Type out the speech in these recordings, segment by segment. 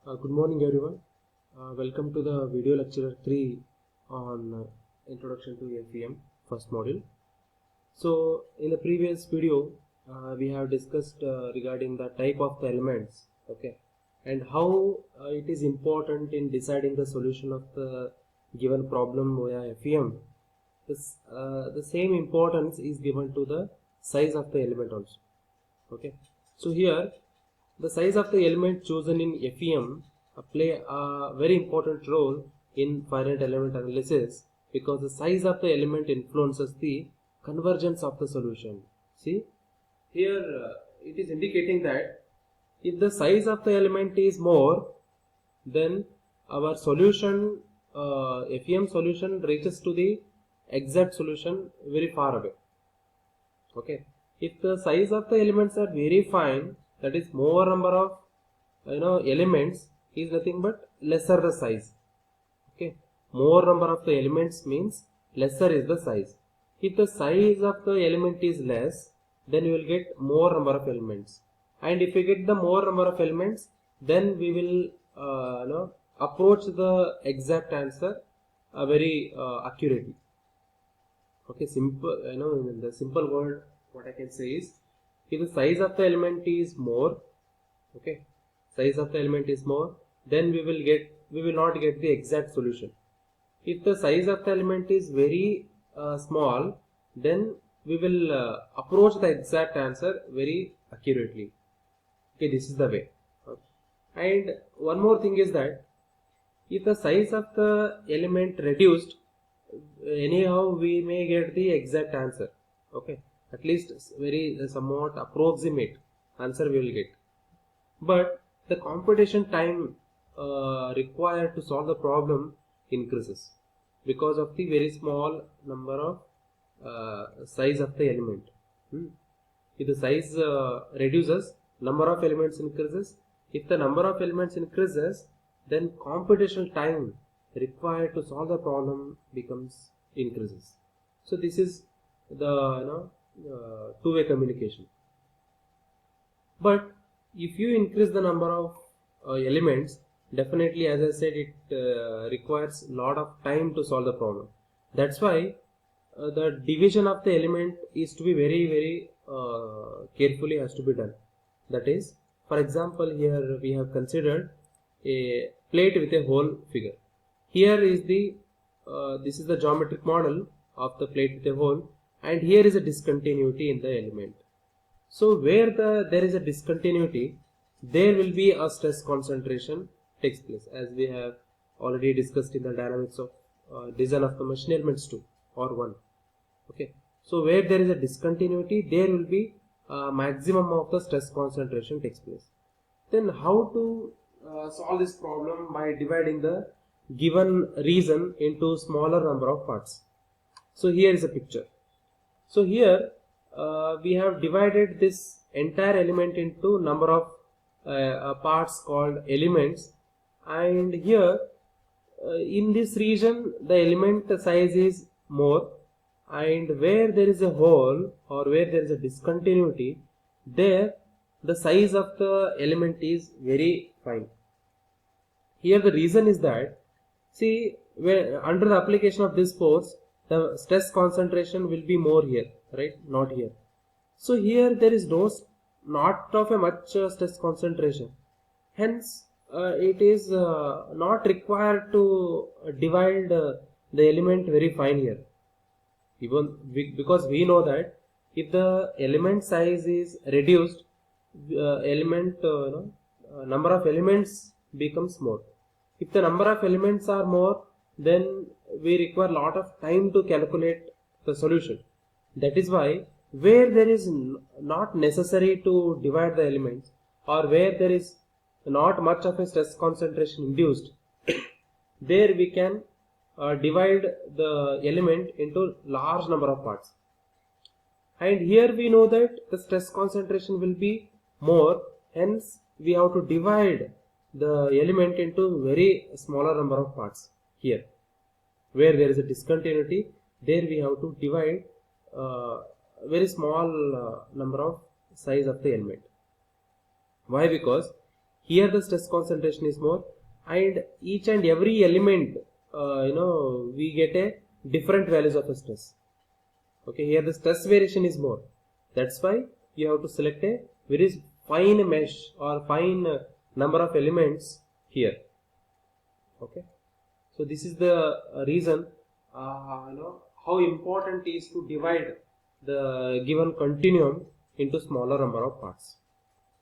Good morning everyone. Welcome to the video lecture 3 on Introduction to FEM first module. So in the previous video we have discussed regarding the type of the elements, okay, and how it is important in deciding the solution of the given problem via FEM. The same importance is given to the size of the element also, okay. So here the size of the element chosen in FEM play a very important role in finite element analysis, because the size of the element influences the convergence of the solution. See, here it is indicating that if the size of the element is more, then our solution, FEM solution, reaches to the exact solution very far away. Okay, if the size of the elements are very fine, that is more number of elements is nothing but lesser the size. Okay, more number of the elements means lesser is the size. If the size of the element is less, then you will get more number of elements, and if you get the more number of elements, then we will approach the exact answer very accurately. Okay, simple, in the simple word, what I can say is, if the size of the element is more, okay, size of the element is more, then we will not get the exact solution. If the size of the element is very small, then we will approach the exact answer very accurately. Okay, this is the way. And one more thing is that if the size of the element reduced, anyhow we may get the exact answer. Okay, at least very somewhat approximate answer we will get. But the computation time required to solve the problem increases because of the very small number of size of the element. If the size reduces, number of elements increases. If the number of elements increases, then computational time required to solve the problem increases. So this is the two-way communication. But if you increase the number of elements, definitely, as I said, it requires a lot of time to solve the problem. That's why the division of the element is to be very carefully has to be done. That is, for example, here we have considered a plate with a hole figure. Here is the this is the geometric model of the plate with a hole, and here is a discontinuity in the element. So where there is a discontinuity, there will be a stress concentration takes place, as we have already discussed in the dynamics of design of the machine elements 2 or 1. Okay, so where there is a discontinuity, there will be maximum of the stress concentration takes place. Then how to solve this problem? By dividing the given region into smaller number of parts. So here is a picture. So here we have divided this entire element into number of parts called elements, and here in this region the element size is more, and where there is a hole or where there is a discontinuity, there the size of the element is very fine. Here the reason is that, see, where under the application of this force, the stress concentration will be more here, right? Not here. So here there is not of a much stress concentration. Hence, it is not required to divide the element very fine here. Even because we know that if the element size is reduced, number of elements becomes more. If the number of elements are more, then we require a lot of time to calculate the solution. That is why where there is not necessary to divide the elements, or where there is not much of a stress concentration induced, there we can divide the element into large number of parts. And here we know that the stress concentration will be more, hence we have to divide the element into very smaller number of parts. Here where there is a discontinuity, there we have to divide very small number of size of the element. Why? Because here the stress concentration is more, and each and every element we get a different values of a stress. Okay, here the stress variation is more, that's why you have to select a very fine mesh or fine number of elements here. Okay, so this is the reason how important it is to divide the given continuum into smaller number of parts.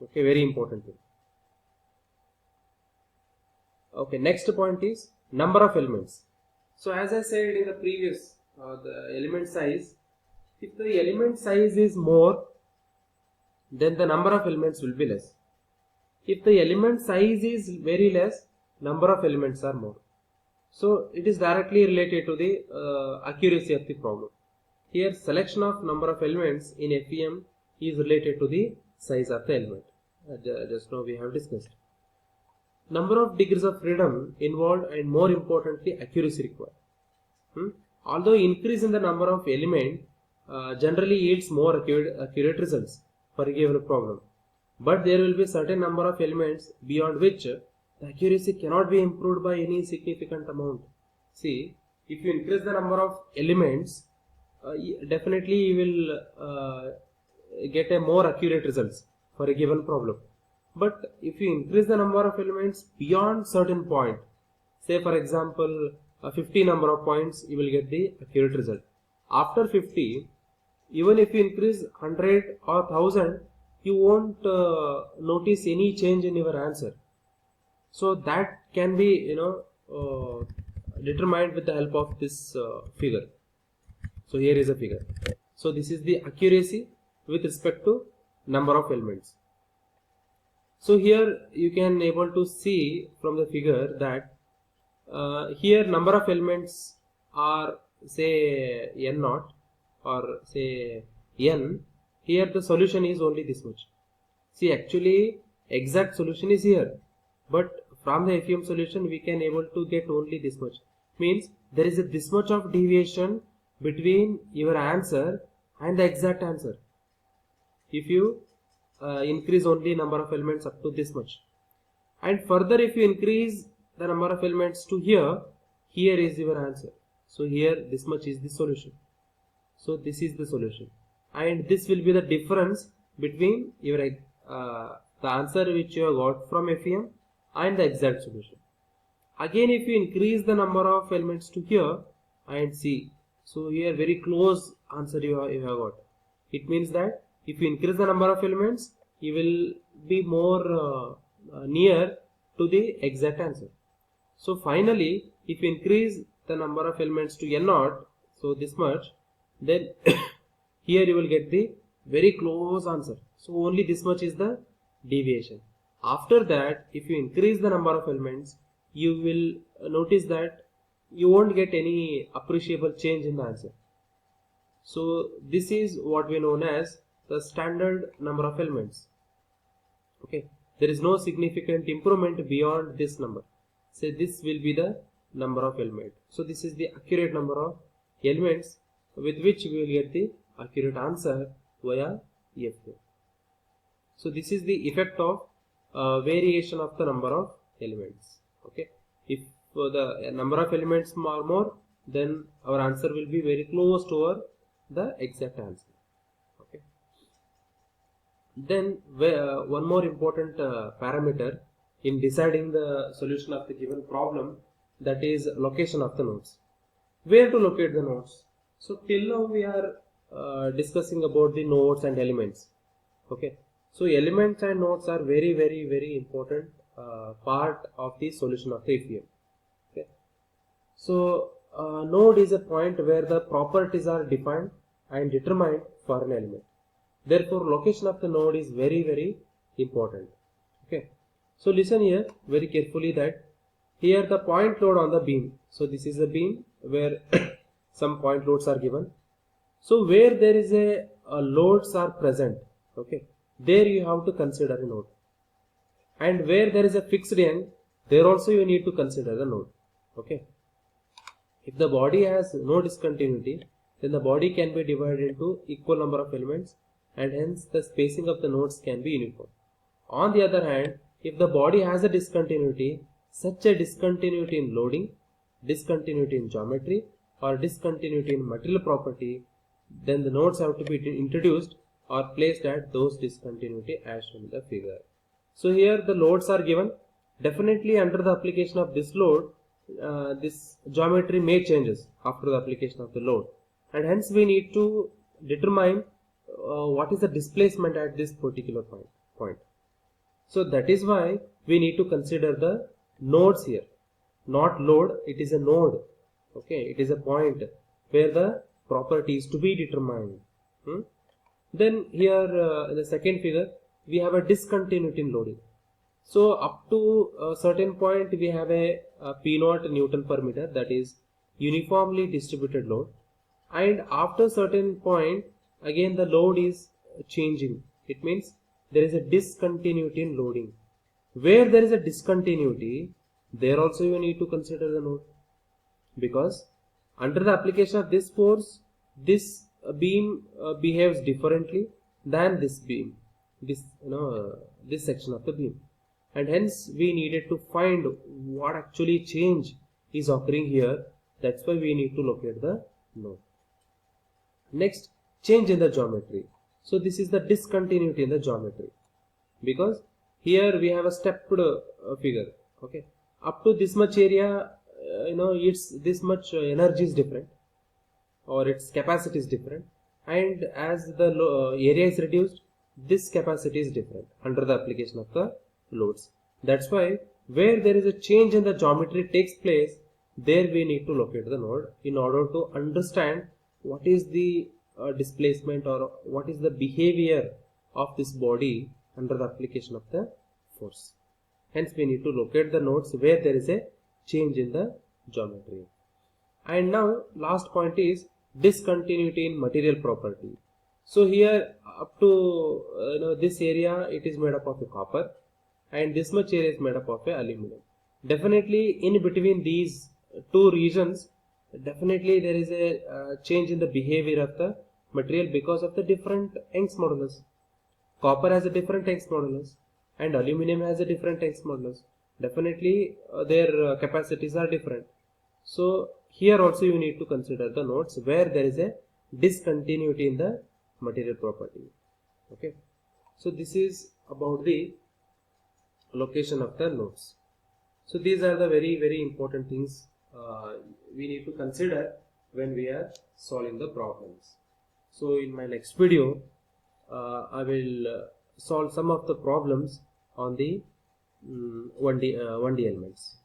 Okay, very important thing. Okay, next point is number of elements. So as I said in the previous, the element size, if the element size is more, then the number of elements will be less. If the element size is very less, number of elements are more. So it is directly related to the accuracy of the problem. Here selection of number of elements in FEM is related to the size of the element. Just now we have discussed. Number of degrees of freedom involved, and more importantly accuracy required. Although increase in the number of element generally yields more accurate results for a given problem, but there will be certain number of elements beyond which the accuracy cannot be improved by any significant amount. See, if you increase the number of elements, definitely you will get a more accurate results for a given problem. But if you increase the number of elements beyond certain point, say for example 50 number of points, you will get the accurate result. After 50, even if you increase 100 or 1000, you won't notice any change in your answer. So that can be determined with the help of this figure. So here is a figure. So this is the accuracy with respect to number of elements. So here you can able to see from the figure that here number of elements are say n naught or say n. Here the solution is only this much. See, actually exact solution is here, but from the FEM solution we can able to get only this much. Means there is this much of deviation between your answer and the exact answer. If you increase only number of elements up to this much, and further if you increase the number of elements to here is your answer. So here this much is the solution. So this is the solution, and this will be the difference between your the answer which you have got from FEM and the exact solution. Again, if you increase the number of elements to here and see, so here very close answer you have got. It means that if you increase the number of elements, you will be more near to the exact answer. So finally, if you increase the number of elements to n naught, so this much, then here you will get the very close answer. So only this much is the deviation. After that, if you increase the number of elements, you will notice that you won't get any appreciable change in the answer. So this is what we know as the standard number of elements. Okay, there is no significant improvement beyond this number. Say this will be the number of elements. So this is the accurate number of elements with which we will get the accurate answer via FEM. So this is the effect of variation of the number of elements. Okay, if the number of elements are more, then our answer will be very close to the exact answer. Okay. Then one more important parameter in deciding the solution of the given problem, that is location of the nodes. Where to locate the nodes? So till now we are discussing about the nodes and elements. Okay, so elements and nodes are very, very, very important part of the solution of the FEM. Okay, so node is a point where the properties are defined and determined for an element. Therefore, location of the node is very, very important. Okay, so listen here very carefully that here the point load on the beam. So this is a beam where some point loads are given. So where there is a loads are present, okay, there you have to consider a node. And where there is a fixed end, there also you need to consider the node. Okay, if the body has no discontinuity, then the body can be divided into equal number of elements, and hence the spacing of the nodes can be uniform. On the other hand, if the body has a discontinuity, such a discontinuity in loading, discontinuity in geometry, or discontinuity in material property, then the nodes have to be introduced or placed at those discontinuity as shown in the figure. So here the loads are given. Definitely under the application of this load, this geometry may changes after the application of the load, and hence we need to determine what is the displacement at this particular point. So that is why we need to consider the nodes here, not load, it is a node. Okay, it is a point where the property is to be determined. Then here in the second figure we have a discontinuity in loading. So up to a certain point we have a P0 Newton per meter, that is uniformly distributed load, and after certain point again the load is changing. It means there is a discontinuity in loading. Where there is a discontinuity, there also you need to consider the node, because under the application of this force, this beam behaves differently than this beam, this section of the beam, and hence we needed to find what actually change is occurring here. That's why we need to locate the node. Next, change in the geometry. So this is the discontinuity in the geometry, because here we have a stepped figure. Okay, up to this much area, it's this much energy is different, or its capacity is different, and as the area is reduced, this capacity is different under the application of the loads. That's why where there is a change in the geometry takes place, there we need to locate the node in order to understand what is the displacement or what is the behavior of this body under the application of the force. Hence we need to locate the nodes where there is a change in the geometry. And now last point is discontinuity in material property. So here up to this area it is made up of a copper, and this much area is made up of a aluminum. Definitely in between these two regions, definitely there is a change in the behavior of the material because of the different Young's modulus. Copper has a different Young's modulus and aluminum has a different Young's modulus. Definitely their capacities are different. So here also you need to consider the nodes where there is a discontinuity in the material property. Okay, so this is about the location of the nodes. So these are the very important things we need to consider when we are solving the problems. So in my next video I will solve some of the problems on the 1D elements.